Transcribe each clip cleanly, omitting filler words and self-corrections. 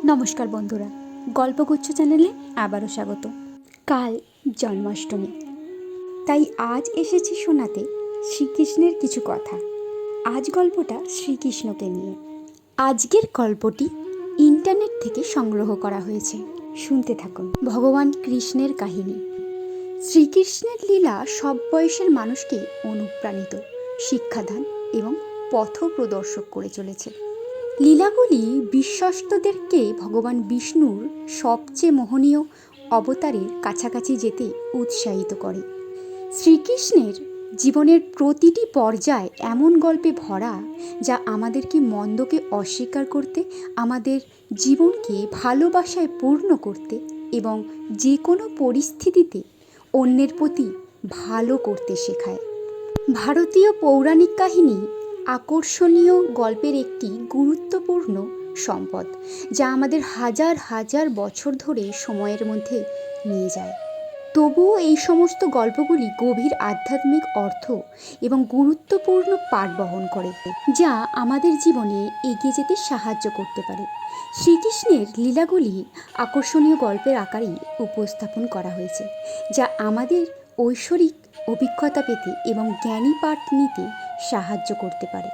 নমস্কার বন্ধুরা, গল্পগুচ্ছ চ্যানেলে আবারও স্বাগত। কাল জন্মাষ্টমী, তাই আজ এসেছি শোনাতে শ্রীকৃষ্ণের কিছু কথা। আজ গল্পটা শ্রীকৃষ্ণকে নিয়ে। আজকের গল্পটি ইন্টারনেট থেকে সংগ্রহ করা হয়েছে, শুনতে থাকুন। ভগবান কৃষ্ণের কাহিনী। শ্রীকৃষ্ণের লীলা সব বয়সের মানুষকে অনুপ্রাণিত, শিক্ষাদান এবং পথ প্রদর্শক করে চলেছে। লীলাগুলি বিশ্বস্তদেরকে ভগবান বিষ্ণুর সবচেয়ে মোহনীয় অবতারের কাছাকাছি যেতে উৎসাহিত করে। শ্রীকৃষ্ণের জীবনের প্রতিটি পর্যায় এমন গল্পে ভরা, যা আমাদেরকে মন্দকে অস্বীকার করতে, আমাদের জীবনকে ভালোবাসায় পূর্ণ করতে এবং যে কোনো পরিস্থিতিতে অন্যের প্রতি ভালো করতে শেখায়। ভারতীয় পৌরাণিক কাহিনী আকর্ষণীয় গল্পের একটি গুরুত্বপূর্ণ সম্পদ, যা আমাদের হাজার হাজার বছর ধরে সময়ের মধ্যে নিয়ে যায়। তবুও এই সমস্ত গল্পগুলি গভীর আধ্যাত্মিক অর্থ এবং গুরুত্বপূর্ণ পাঠ বহন করে, যা আমাদের জীবনে এগিয়ে যেতে সাহায্য করতে পারে। শ্রীকৃষ্ণের লীলাগুলি আকর্ষণীয় গল্পের আকারেই উপস্থাপন করা হয়েছে, যা আমাদের ঐশ্বরিক অভিজ্ঞতা পেতে এবং জ্ঞানী পাঠ নিতে সাহায্য করতে পারে।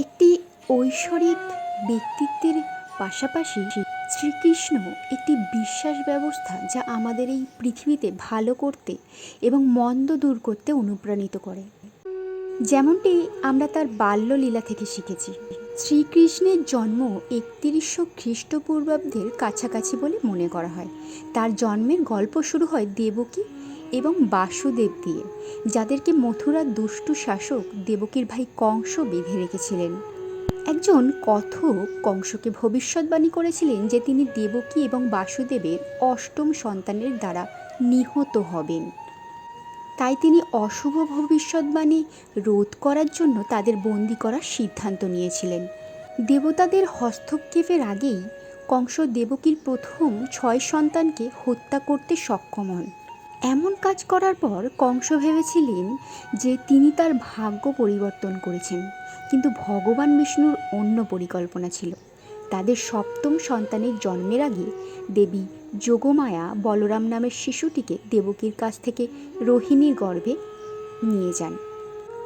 একটি ঐশ্বরিক ব্যক্তিত্বের পাশাপাশি শ্রীকৃষ্ণ একটি বিশ্বাস ব্যবস্থা, যা আমাদের এই পৃথিবীতে ভালো করতে এবং মন্দ দূর করতে অনুপ্রাণিত করে। যেমনটি আমরা তার বাল্যলীলা থেকে শিখেছি। শ্রীকৃষ্ণের জন্ম 3100 খ্রিস্টপূর্বাব্দের কাছাকাছি বলে মনে করা হয়। তার জন্মের গল্প শুরু হয় দেবকী এবং বাসুদেব দিয়ে, যাদেরকে মথুরার দুষ্টু শাসক দেবকীর ভাই কংস বেঁধে রেখেছিলেন। একজন কথক কংসকে ভবিষ্যৎবাণী করেছিলেন যে তিনি দেবকী এবং বাসুদেবের অষ্টম সন্তানের দ্বারা নিহত হবেন। তাই তিনি অশুভ ভবিষ্যৎবাণী রোধ করার জন্য তাদের বন্দি করার সিদ্ধান্ত নিয়েছিলেন। দেবতাদের হস্তক্ষেপের আগেই কংস দেবকীর প্রথম 6 সন্তানকে হত্যা করতে সক্ষম হন। এমন কাজ করার পর কংস ভেবেছিলেন যে তিনি তার ভাগ্য পরিবর্তন করেছেন, কিন্তু ভগবান বিষ্ণুর অন্য পরিকল্পনা ছিল। তাদের সপ্তম সন্তানের জন্মের আগে দেবী যোগমায়া বলরাম নামের শিশুটিকে দেবকীর কাছ থেকে রোহিণীর গর্ভে নিয়ে যান।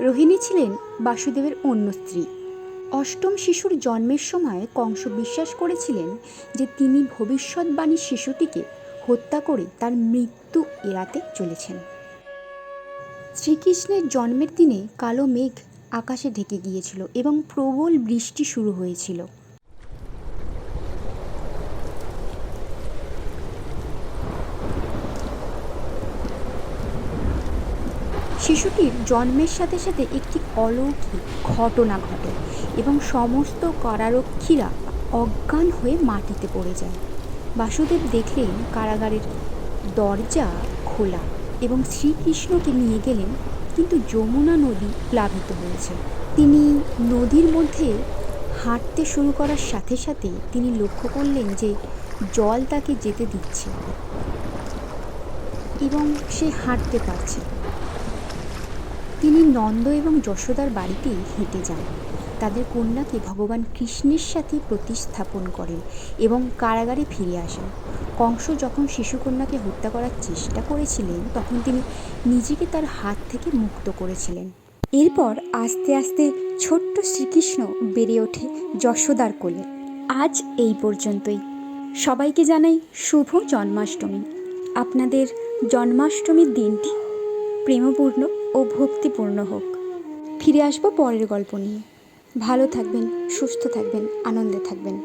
রোহিণী ছিলেন বাসুদেবের অন্য স্ত্রী। অষ্টম শিশুর জন্মের সময় কংস বিশ্বাস করেছিলেন যে তিনি ভবিষ্যৎবাণী শিশুটিকে হত্যা করে তার মৃত্যু এড়াতে চলেছেন। শ্রীকৃষ্ণের জন্মের দিনে কালো মেঘ আকাশে ঢেকে গিয়েছিল এবং প্রবল বৃষ্টি শুরু হয়েছিল। শিশুটির জন্মের সাথে সাথে একটি অলৌকিক ঘটনা ঘটে এবং সমস্ত কারারক্ষীরা অজ্ঞান হয়ে মাটিতে পড়ে যায়। বাসুদেব দেখলেন কারাগারের দরজা খোলা এবং শ্রীকৃষ্ণকে নিয়ে গেলেন, কিন্তু যমুনা নদী প্লাবিত হয়েছে। তিনি নদীর মধ্যে হাঁটতে শুরু করার সাথে সাথে তিনি লক্ষ্য করলেন যে জল তাকে যেতে দিচ্ছে এবং সে হাঁটতে পারছে। তিনি নন্দ এবং যশোদার বাড়িতে হেঁটে যান, তাদের কন্যাকে ভগবান কৃষ্ণের সাথে প্রতিস্থাপন করেন এবং কারাগারে ফিরে আসেন। কংস যখন শিশুকন্যাকে হত্যা করার চেষ্টা করেছিলেন, তখন তিনি নিজেকে তার হাত থেকে মুক্ত করেছিলেন। এরপর আস্তে আস্তে ছোট্ট শ্রীকৃষ্ণ বেড়ে ওঠে যশোদার কোলে। আজ এই পর্যন্তই। সবাইকে জানাই শুভ জন্মাষ্টমী। আপনাদের জন্মাষ্টমীর দিনটি প্রেমপূর্ণ ও ভক্তিপূর্ণ হোক। ফিরে আসবো পরের গল্প নিয়ে। ভালো থাকবেন, সুস্থ থাকবেন, আনন্দে থাকবেন।